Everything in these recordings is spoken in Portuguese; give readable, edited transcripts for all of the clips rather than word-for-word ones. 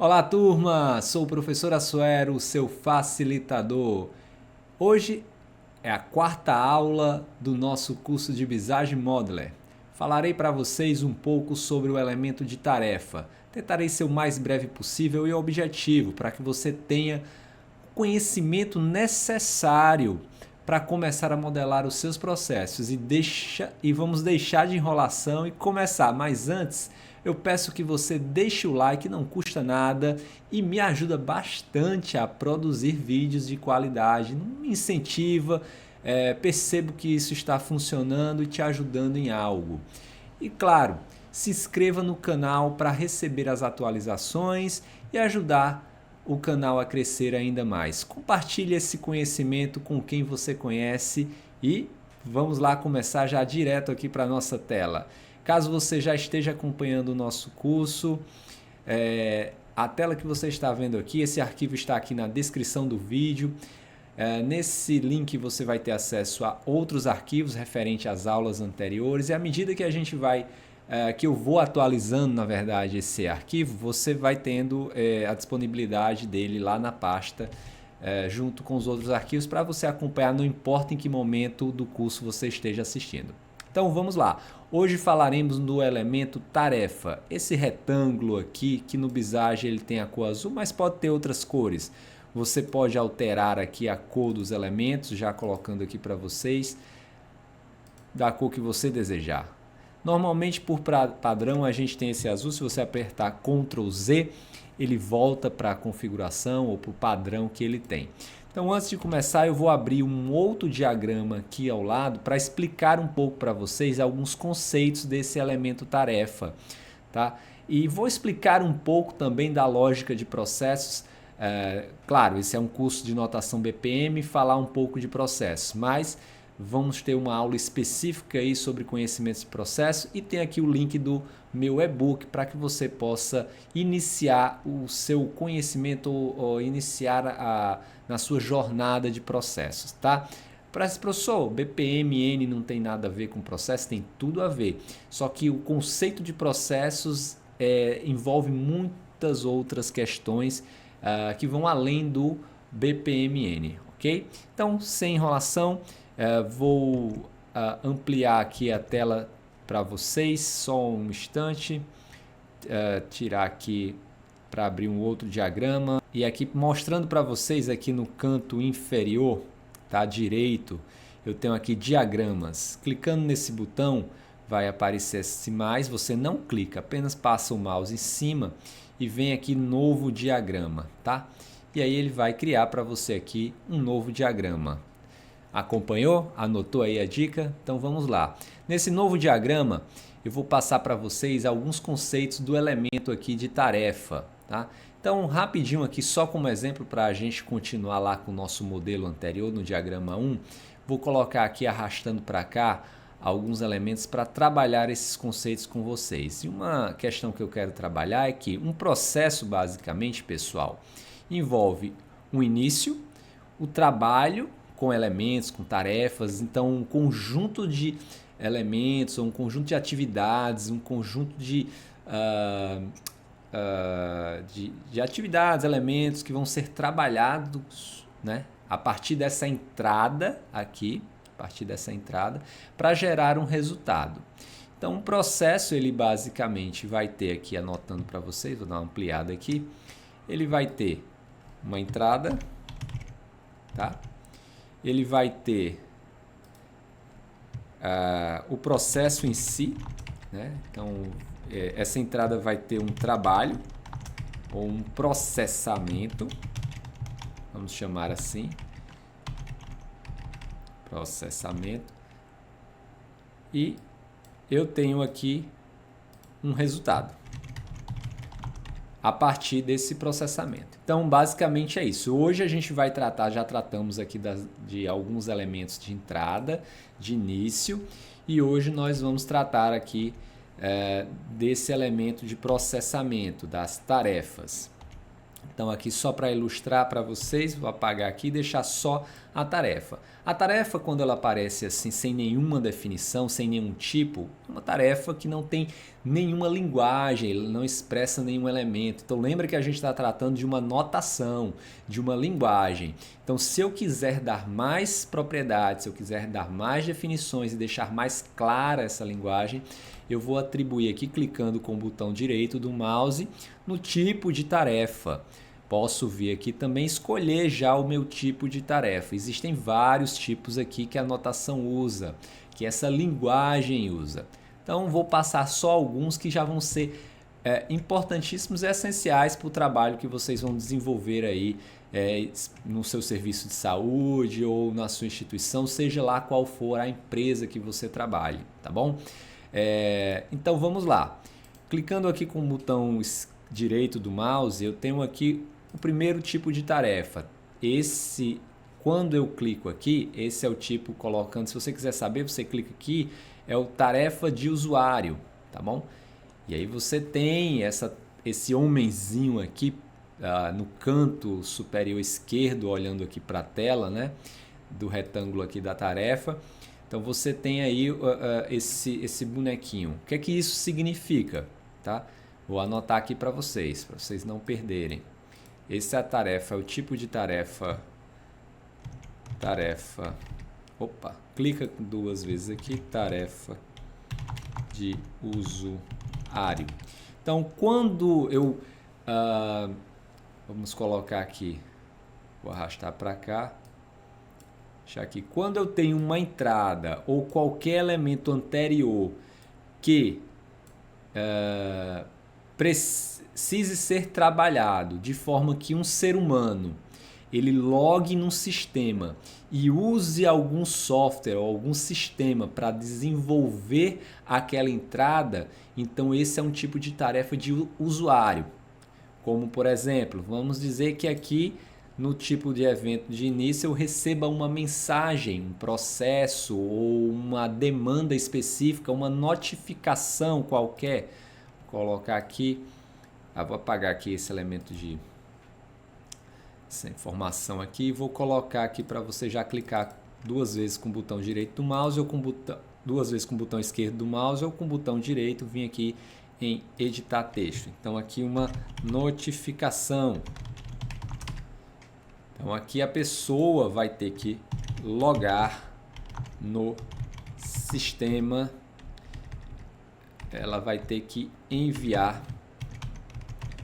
Olá, turma! Sou o professor Assuero, seu facilitador. Hoje é a quarta aula do nosso curso de Visage Modeler. Falarei para vocês um pouco sobre o elemento de tarefa. Tentarei ser o mais breve possível e objetivo para que você tenha o conhecimento necessário para começar a modelar os seus processos e vamos deixar de enrolação e começar. Mas antes, eu peço que você deixe o like, não custa nada e me ajuda bastante a produzir vídeos de qualidade. Me incentiva, percebo que isso está funcionando e te ajudando em algo. E claro, se inscreva no canal para receber as atualizações e ajudar o canal a crescer ainda mais. Compartilhe esse conhecimento com quem você conhece e vamos lá começar já direto aqui para a nossa tela. Caso você já esteja acompanhando o nosso curso, a tela que você está vendo aqui, esse arquivo está aqui na descrição do vídeo. Nesse link você vai ter acesso a outros arquivos referentes às aulas anteriores e à medida que a gente vai que eu vou atualizando, na verdade, esse arquivo, você vai tendo a disponibilidade dele lá na pasta, junto com os outros arquivos, para você acompanhar, não importa em que momento do curso você esteja assistindo. Então vamos lá. Hoje falaremos do elemento tarefa. Esse retângulo aqui, que no Visage ele tem a cor azul, mas pode ter outras cores. Você pode alterar aqui a cor dos elementos, já colocando aqui para vocês, da cor que você desejar. Normalmente, por padrão, a gente tem esse azul. Se você apertar Ctrl Z, ele volta para a configuração ou para o padrão que ele tem. Então, antes de começar, eu vou abrir um outro diagrama aqui ao lado para explicar um pouco para vocês alguns conceitos desse elemento tarefa, tá? E vou explicar um pouco também da lógica de processos. Claro, esse é um curso de notação BPM, falar um pouco de processos, mas vamos ter uma aula específica aí sobre conhecimentos de processo e tem aqui o link do meu e-book para que você possa iniciar o seu conhecimento ou iniciar na sua jornada de processos, tá? Professor, BPMN não tem nada a ver com processo? Tem tudo a ver, só que o conceito de processos envolve muitas outras questões que vão além do BPMN, ok? Então, sem enrolação, vou ampliar aqui a tela para vocês, só um instante, tirar aqui para abrir um outro diagrama e aqui mostrando para vocês aqui no canto inferior, tá, direito, eu tenho aqui diagramas. Clicando nesse botão vai aparecer esse mais, você não clica, apenas passa o mouse em cima e vem aqui novo diagrama, tá? E aí ele vai criar para você aqui um novo diagrama. Acompanhou? Anotou aí a dica? Então vamos lá. Nesse novo diagrama, eu vou passar para vocês alguns conceitos do elemento aqui de tarefa, tá? Então, rapidinho aqui, só como exemplo para a gente continuar lá com o nosso modelo anterior, no diagrama 1, vou colocar aqui arrastando para cá alguns elementos para trabalhar esses conceitos com vocês. E uma questão que eu quero trabalhar é que um processo, basicamente, pessoal, envolve um início, o trabalho com elementos, com tarefas, então um conjunto de elementos, um conjunto de atividades, um conjunto de atividades, elementos que vão ser trabalhados, né, a partir dessa entrada aqui, para gerar um resultado. Então, um processo, ele basicamente vai ter aqui, anotando para vocês, vou dar uma ampliada aqui, ele vai ter uma entrada, tá? Ele vai ter o processo em si, né? Então, essa entrada vai ter um trabalho ou um processamento, vamos chamar assim, processamento, e eu tenho aqui um resultado a partir desse processamento. Então, basicamente é isso. Hoje a gente vai tratar, já tratamos aqui de alguns elementos de entrada, de início, e hoje nós vamos tratar aqui desse elemento de processamento, das tarefas. Então, aqui só para ilustrar para vocês, vou apagar aqui e deixar só a tarefa. A tarefa, quando ela aparece assim, sem nenhuma definição, sem nenhum tipo, é uma tarefa que não tem nenhuma linguagem, não expressa nenhum elemento. Então lembra que a gente está tratando de uma notação, de uma linguagem. Então se eu quiser dar mais propriedades, se eu quiser dar mais definições e deixar mais clara essa linguagem, eu vou atribuir aqui, clicando com o botão direito do mouse, no tipo de tarefa. Posso vir aqui também escolher já o meu tipo de tarefa. Existem vários tipos aqui que a notação usa, que essa linguagem usa. Então vou passar só alguns que já vão ser importantíssimos e essenciais para o trabalho que vocês vão desenvolver aí no seu serviço de saúde ou na sua instituição, seja lá qual for a empresa que você trabalhe, tá bom? Então vamos lá. Clicando aqui com o botão direito do mouse, eu tenho aqui o primeiro tipo de tarefa. Quando eu clico aqui, esse é o tipo colocando. Se você quiser saber, você clica aqui, é o tarefa de usuário, tá bom? E aí você tem esse homenzinho aqui no canto superior esquerdo, olhando aqui para a tela, né, do retângulo aqui da tarefa. Então você tem aí esse bonequinho. O que é que isso significa? Tá? Vou anotar aqui para vocês não perderem. Essa é a tarefa, é o tipo de tarefa. Clica duas vezes aqui, tarefa de usuário. Então, quando eu... vamos colocar aqui, vou arrastar para cá. Deixar aqui. Quando eu tenho uma entrada ou qualquer elemento anterior que precise ser trabalhado de forma que um ser humano ele logue num sistema e use algum software ou algum sistema para desenvolver aquela entrada, então esse é um tipo de tarefa de usuário. Como, por exemplo, vamos dizer que aqui no tipo de evento de início eu receba uma mensagem, um processo ou uma demanda específica, uma notificação qualquer. Vou colocar aqui, vou apagar aqui esse elemento essa informação aqui e vou colocar aqui para você já clicar duas vezes com o botão direito do mouse ou duas vezes com o botão esquerdo do mouse ou com o botão direito, vim aqui em editar texto. Então aqui uma notificação. Então aqui a pessoa vai ter que logar no sistema, ela vai ter que enviar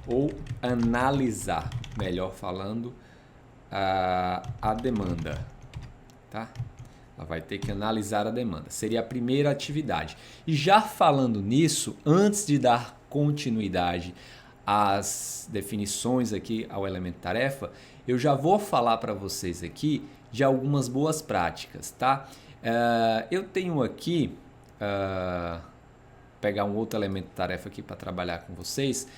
ou analisar, melhor falando, a demanda, tá? Ela vai ter que analisar a demanda. Seria a primeira atividade. E já falando nisso, antes de dar continuidade às definições aqui ao elemento tarefa, eu já vou falar para vocês aqui de algumas boas práticas, tá? Eu tenho aqui, pegar um outro elemento tarefa aqui para trabalhar com vocês.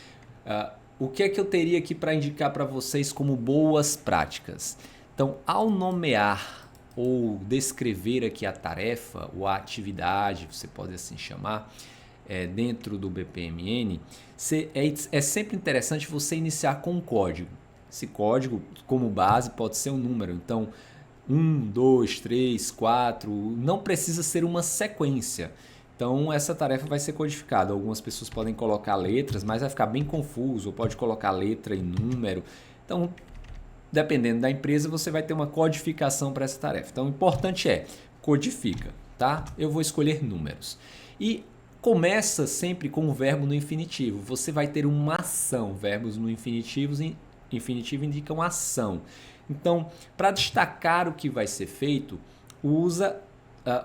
O que é que eu teria aqui para indicar para vocês como boas práticas? Então, ao nomear ou descrever aqui a tarefa ou a atividade, você pode assim chamar, dentro do BPMN, é sempre interessante você iniciar com um código. Esse código, como base, pode ser um número. Então, 1, 2, 3, 4, não precisa ser uma sequência. Então, essa tarefa vai ser codificada. Algumas pessoas podem colocar letras, mas vai ficar bem confuso, ou pode colocar letra e número. Então, dependendo da empresa, você vai ter uma codificação para essa tarefa. Então, o importante é codifica, tá? Eu vou escolher números. E começa sempre com o verbo no infinitivo. Você vai ter uma ação. Verbos no infinitivo indicam ação. Então, para destacar o que vai ser feito, usa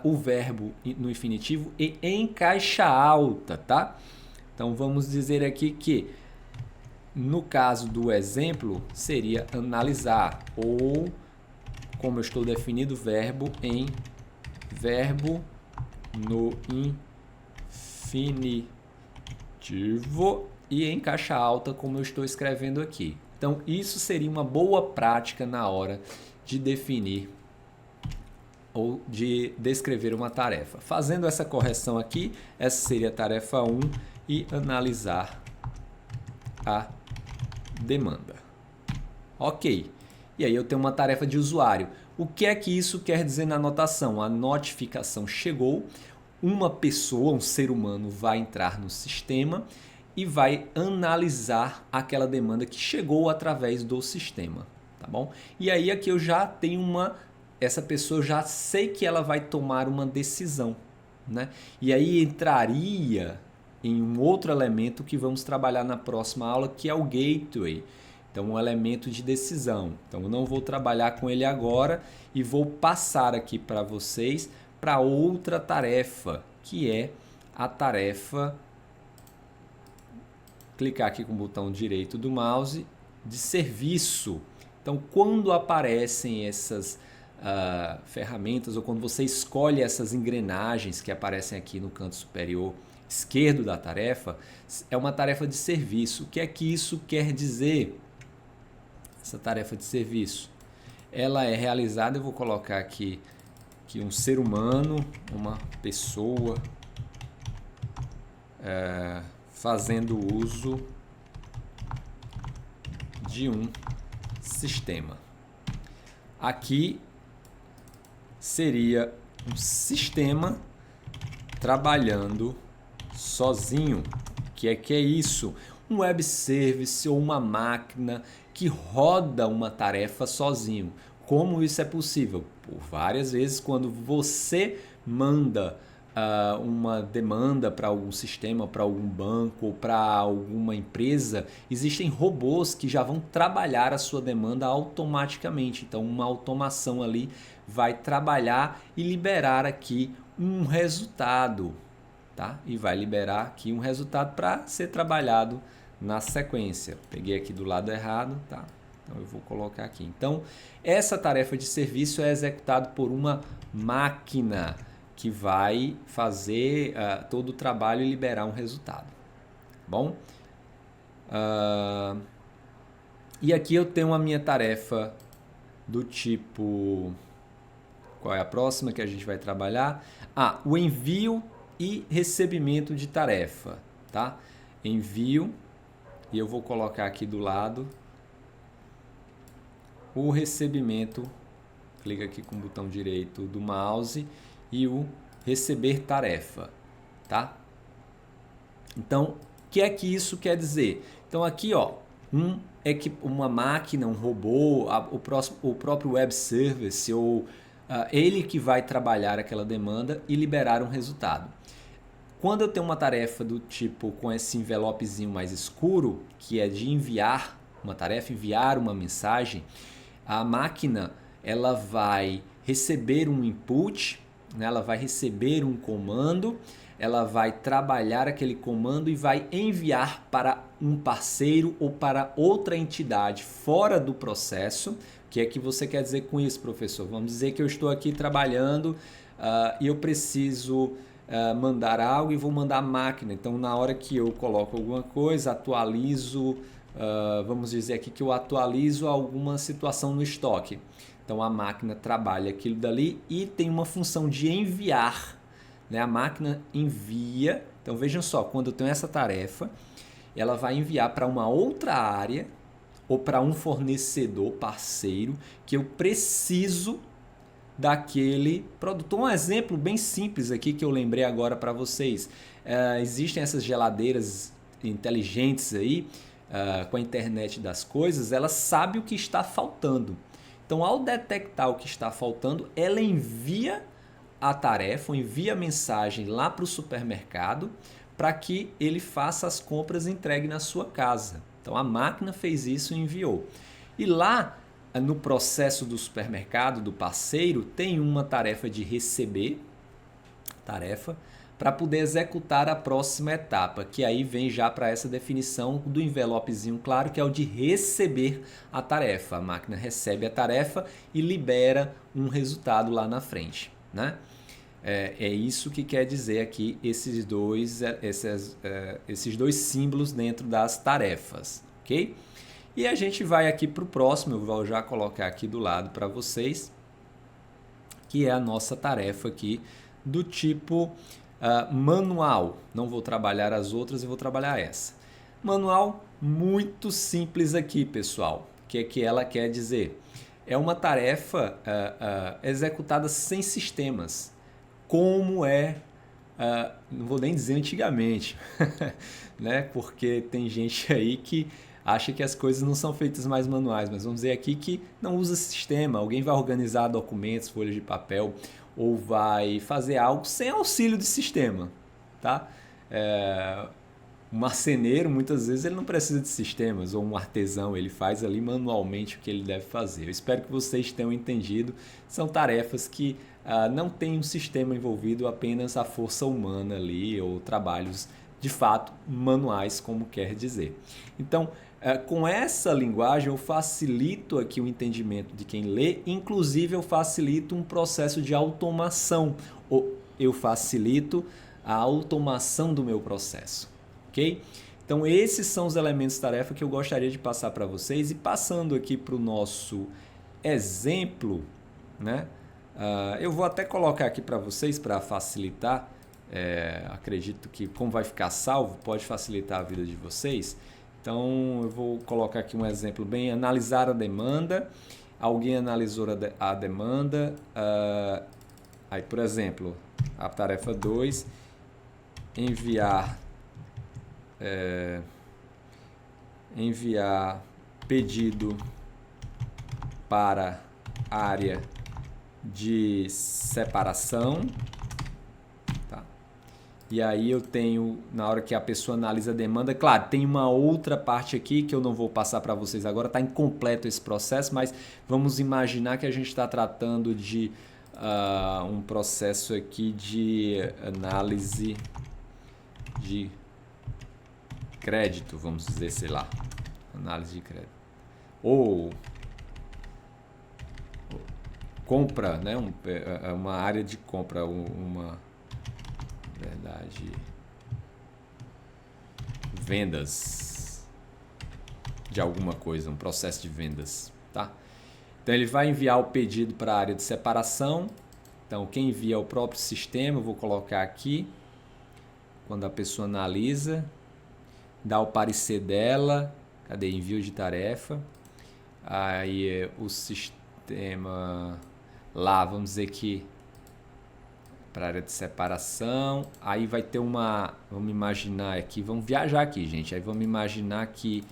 o verbo no infinitivo e em caixa alta, tá? Então, vamos dizer aqui que, no caso do exemplo, seria analisar, ou, como eu estou definindo, verbo no infinitivo e em caixa alta, como eu estou escrevendo aqui. Então, isso seria uma boa prática na hora de definir ou de descrever uma tarefa. Fazendo essa correção aqui, essa seria a tarefa 1 e analisar a demanda. Ok. E aí eu tenho uma tarefa de usuário. O que é que isso quer dizer na anotação? A notificação chegou, uma pessoa, um ser humano, vai entrar no sistema e vai analisar aquela demanda que chegou através do sistema, tá bom? E aí aqui eu já tenho essa pessoa, eu já sei que ela vai tomar uma decisão, né? E aí entraria em um outro elemento que vamos trabalhar na próxima aula, que é o gateway. Então, um elemento de decisão. Então, eu não vou trabalhar com ele agora e vou passar aqui para vocês para outra tarefa, que é a tarefa, clicar aqui com o botão direito do mouse, de serviço. Então, quando aparecem essas ferramentas, ou quando você escolhe essas engrenagens que aparecem aqui no canto superior esquerdo da tarefa, é uma tarefa de serviço. O que é que isso quer dizer? Essa tarefa de serviço, ela é realizada, eu vou colocar aqui que um ser humano, uma pessoa, fazendo uso de um sistema. Aqui seria um sistema trabalhando sozinho. Que é isso? Um web service ou uma máquina que roda uma tarefa sozinho. Como isso é possível? Por várias vezes, quando você manda uma demanda para algum sistema, para algum banco ou para alguma empresa, existem robôs que já vão trabalhar a sua demanda automaticamente. Então, uma automação ali vai trabalhar e liberar aqui um resultado, tá? E vai liberar aqui um resultado para ser trabalhado na sequência. Peguei aqui do lado errado, tá? Então eu vou colocar aqui. Então, essa tarefa de serviço é executada por uma máquina que vai fazer todo o trabalho e liberar um resultado. Bom? E aqui eu tenho a minha tarefa do tipo... Qual é a próxima que a gente vai trabalhar? O envio e recebimento de tarefa, tá? Envio, e eu vou colocar aqui do lado o recebimento, clica aqui com o botão direito do mouse e o receber tarefa, tá? Então, o que é que isso quer dizer? Então aqui, ó, uma máquina, um robô, o próprio web service ou ele que vai trabalhar aquela demanda e liberar um resultado. Quando eu tenho uma tarefa do tipo com esse envelopezinho mais escuro, que é de enviar uma tarefa, enviar uma mensagem, a máquina ela vai receber um input, né? Ela vai receber um comando, ela vai trabalhar aquele comando e vai enviar para um parceiro ou para outra entidade fora do processo. O que é que você quer dizer com isso, professor? Vamos dizer que eu estou aqui trabalhando e eu preciso mandar algo e vou mandar a máquina. Então, na hora que eu coloco alguma coisa, atualizo, vamos dizer aqui que eu atualizo alguma situação no estoque. Então, a máquina trabalha aquilo dali e tem uma função de enviar, né? A máquina envia. Então, vejam só, quando eu tenho essa tarefa, ela vai enviar para uma outra área ou para um fornecedor parceiro que eu preciso daquele produto. Um exemplo bem simples aqui que eu lembrei agora para vocês. Existem essas geladeiras inteligentes aí, com a internet das coisas, ela sabe o que está faltando. Então, ao detectar o que está faltando, ela envia a tarefa, envia a mensagem lá para o supermercado para que ele faça as compras e entregue na sua casa. Então, a máquina fez isso e enviou. E lá no processo do supermercado, do parceiro, tem uma tarefa de receber, para poder executar a próxima etapa, que aí vem já para essa definição do envelopezinho claro, que é o de receber a tarefa. A máquina recebe a tarefa e libera um resultado lá na frente, né? É isso que quer dizer aqui esses dois símbolos dentro das tarefas, ok? E a gente vai aqui para o próximo, eu vou já colocar aqui do lado para vocês, que é a nossa tarefa aqui do tipo manual. Não vou trabalhar as outras, eu vou trabalhar essa. Manual muito simples aqui, pessoal. O que é que ela quer dizer? é uma tarefa executada sem sistemas, como não vou nem dizer antigamente, né? Porque tem gente aí que acha que as coisas não são feitas mais manuais, mas vamos dizer aqui que não usa sistema. Alguém vai organizar documentos, folhas de papel, ou vai fazer algo sem auxílio de sistema, tá? Um marceneiro, muitas vezes, ele não precisa de sistemas, ou um artesão, ele faz ali manualmente o que ele deve fazer. Eu espero que vocês tenham entendido. São tarefas que não tem um sistema envolvido, apenas a força humana ali, ou trabalhos de fato manuais, como quer dizer. Então, com essa linguagem eu facilito aqui o entendimento de quem lê, inclusive eu facilito um processo de automação, ou eu facilito a automação do meu processo, ok? Então esses são os elementos de tarefa que eu gostaria de passar para vocês, e passando aqui para o nosso exemplo, né? Eu vou até colocar aqui para vocês para facilitar. Acredito que, como vai ficar salvo, pode facilitar a vida de vocês. Então eu vou colocar aqui um exemplo bem: analisar a demanda. Alguém analisou a demanda. Aí, por exemplo, a tarefa 2, enviar pedido para a área de separação. E aí eu tenho, na hora que a pessoa analisa a demanda, claro, tem uma outra parte aqui que eu não vou passar para vocês agora, está incompleto esse processo, mas vamos imaginar que a gente está tratando de um processo aqui de análise de crédito, vamos dizer, sei lá, análise de crédito. Ou compra, né? Uma área de compra, vendas de alguma coisa, um processo de vendas, tá? Então ele vai enviar o pedido para a área de separação. Então quem envia é o próprio sistema. Eu vou colocar aqui, quando a pessoa analisa, dá o parecer dela. Cadê? Envio de tarefa. Aí o sistema lá, vamos dizer que para a área de separação, aí vai ter vamos imaginar aqui, vamos viajar aqui, gente, aí vamos imaginar que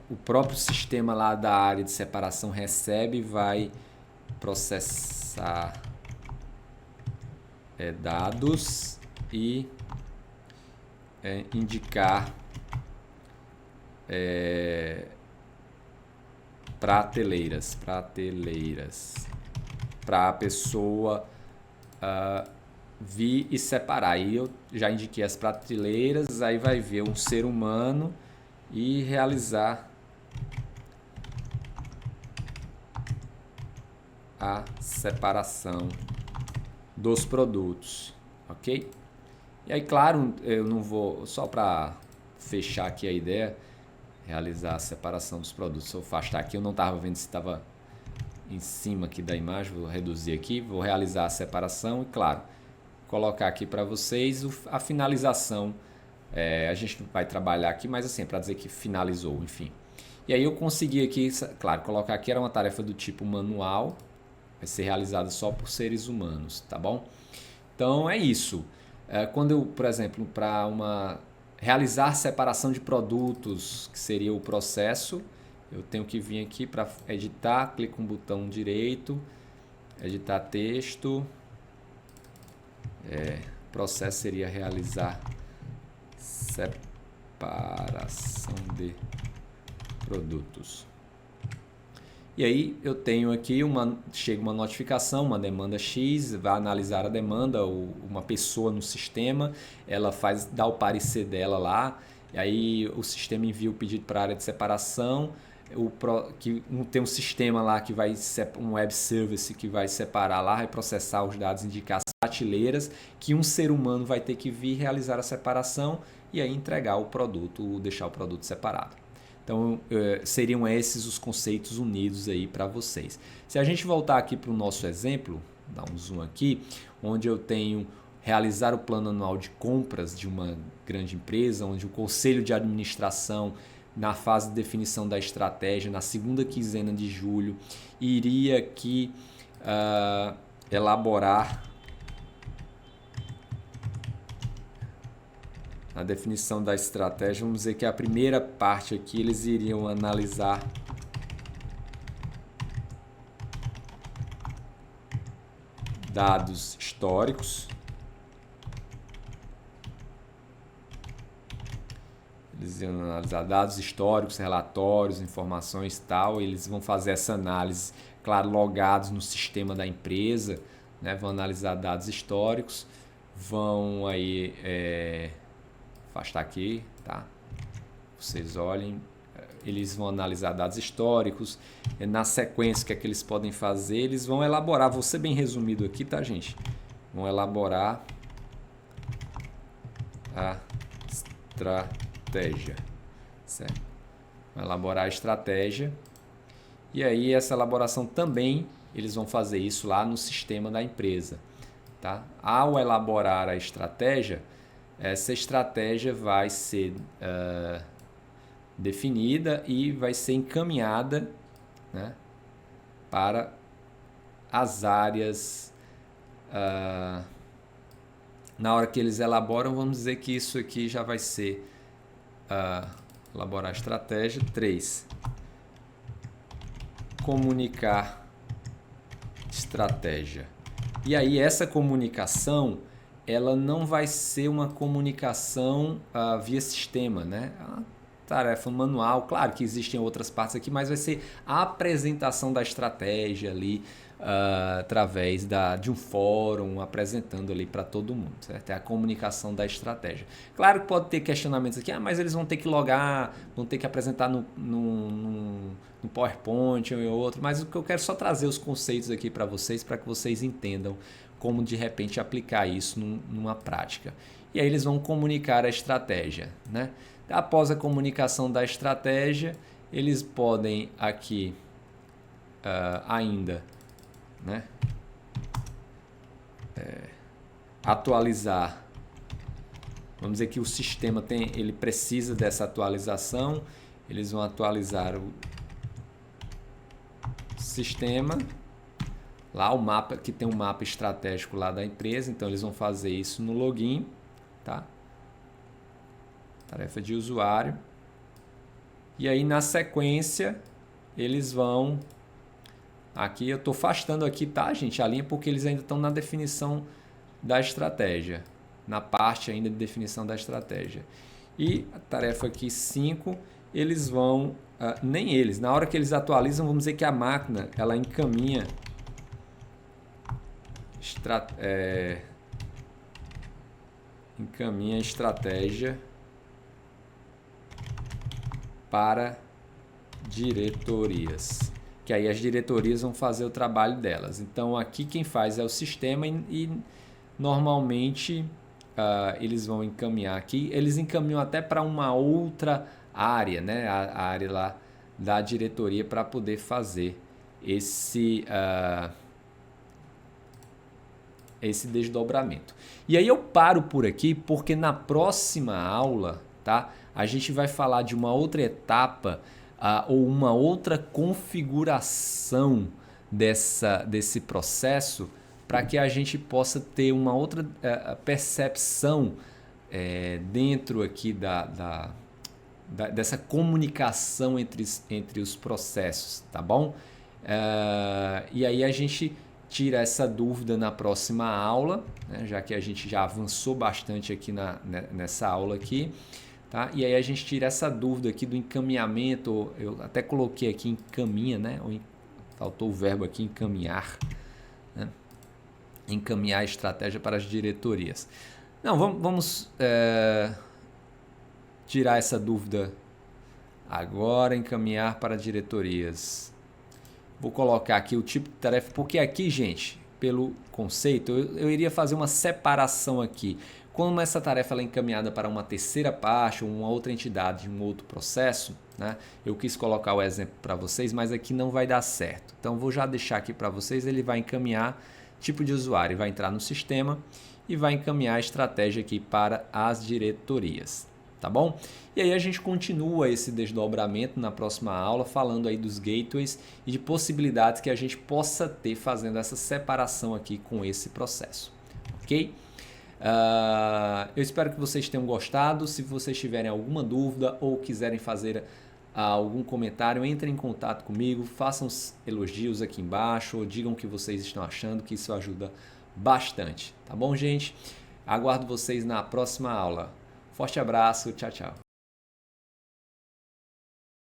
o próprio sistema lá da área de separação recebe e vai processar dados e indicar prateleiras para a pessoa vir e separar. Aí eu já indiquei as prateleiras, aí vai ver um ser humano e realizar a separação dos produtos, ok? E aí, claro, eu não vou, só para fechar aqui a ideia, realizar a separação dos produtos. Se eu afastar aqui, eu não estava vendo se estava em cima aqui da imagem, vou reduzir aqui, vou realizar a separação e, claro, colocar aqui para vocês a finalização. A gente não vai trabalhar aqui, mas assim, para dizer que finalizou, enfim. E aí eu consegui aqui, claro, colocar aqui era uma tarefa do tipo manual, vai ser realizada só por seres humanos, tá bom? Então é isso. Quando eu, por exemplo, para realizar separação de produtos, que seria o processo, eu tenho que vir aqui para editar, clico no botão direito, editar texto. Processo seria realizar separação de produtos. E aí eu tenho aqui chega uma notificação, uma demanda X, vai analisar a demanda, uma pessoa no sistema, ela dá o parecer dela lá, e aí o sistema envia o pedido para a área de separação, tem um sistema lá que vai um web service que vai separar lá, vai processar os dados, indicar as prateleiras, que um ser humano vai ter que vir realizar a separação e aí entregar o produto, deixar o produto separado. Então, seriam esses os conceitos unidos aí para vocês. Se a gente voltar aqui para o nosso exemplo, dar um zoom aqui, onde eu tenho realizar o plano anual de compras de uma grande empresa, onde o conselho de administração na fase de definição da estratégia, na segunda quinzena de julho, iria aqui elaborar a definição da estratégia. Vamos dizer que a primeira parte aqui eles iriam analisar dados históricos. Eles iam analisar dados históricos, relatórios, informações e tal. Eles vão fazer essa análise, claro, logados no sistema da empresa, né? Vão analisar dados históricos, vão aí afastar aqui, tá? Vocês olhem, eles vão analisar dados históricos. Na sequência, o que é que eles podem fazer? Eles vão elaborar, vou ser bem resumido aqui, tá, gente? Vão elaborar a estratégia, certo? Vão elaborar a estratégia. E aí, essa elaboração também, eles vão fazer isso lá no sistema da empresa, tá? Ao elaborar a estratégia, essa estratégia vai ser definida e vai ser encaminhada, né, para as áreas. Na hora que eles elaboram, vamos dizer que isso aqui já vai ser elaborar a estratégia. 3. Comunicar estratégia. E aí essa comunicação, ela não vai ser uma comunicação via sistema, né? É uma tarefa manual. Claro que existem outras partes aqui, mas vai ser a apresentação da estratégia ali através de um fórum, apresentando ali para todo mundo, certo? É a comunicação da estratégia. Claro que pode ter questionamentos aqui, mas eles vão ter que logar, vão ter que apresentar no PowerPoint ou em outro, mas o que eu quero é só trazer os conceitos aqui para que vocês entendam como de repente aplicar isso numa prática. E aí eles vão comunicar a estratégia, né? Após a comunicação da estratégia, eles podem aqui ainda, né, atualizar. Vamos dizer que o sistema ele precisa dessa atualização. Eles vão atualizar o sistema. Lá o mapa, que tem um mapa estratégico lá da empresa, então eles vão fazer isso no login, tá? Tarefa de usuário. E aí na sequência eles vão, aqui eu estou afastando aqui, tá, gente, a linha, porque eles ainda estão na definição da estratégia, na parte ainda de definição da estratégia. E a tarefa aqui 5, eles vão, nem eles, na hora que eles atualizam, vamos dizer que a máquina, ela encaminha encaminha a estratégia para diretorias, que aí as diretorias vão fazer o trabalho delas. Então aqui quem faz é o sistema e normalmente eles vão encaminhar aqui, eles encaminham até para uma outra área, né? A área lá da diretoria, para poder fazer esse desdobramento. E aí eu paro por aqui, porque na próxima aula, tá, a gente vai falar de uma outra etapa ou uma outra configuração desse processo, para que a gente possa ter uma outra percepção dentro aqui dessa comunicação entre os processos, tá bom? E aí a gente tira essa dúvida na próxima aula, né, já que a gente já avançou bastante aqui nessa aula aqui, tá? E aí a gente tira essa dúvida aqui do encaminhamento. Eu até coloquei aqui encaminha, né? Faltou o verbo aqui, encaminhar, né? Encaminhar a estratégia para as diretorias. Não, vamos tirar essa dúvida agora, encaminhar para diretorias. Vou colocar aqui o tipo de tarefa, porque aqui, gente, pelo conceito, eu iria fazer uma separação aqui. Como essa tarefa ela é encaminhada para uma terceira parte ou uma outra entidade, um outro processo, né? Eu quis colocar o exemplo para vocês, mas aqui não vai dar certo. Então, vou já deixar aqui para vocês. Ele vai encaminhar tipo de usuário, vai entrar no sistema e vai encaminhar a estratégia aqui para as diretorias. tá bom? E aí a gente continua esse desdobramento na próxima aula, falando aí dos gateways e de possibilidades que a gente possa ter fazendo essa separação aqui com esse processo, ok? Eu espero que vocês tenham gostado. Se vocês tiverem alguma dúvida ou quiserem fazer algum comentário, entrem em contato comigo, façam elogios aqui embaixo ou digam o que vocês estão achando, que isso ajuda bastante, tá bom, gente? Aguardo vocês na próxima aula. Forte abraço, tchau, tchau.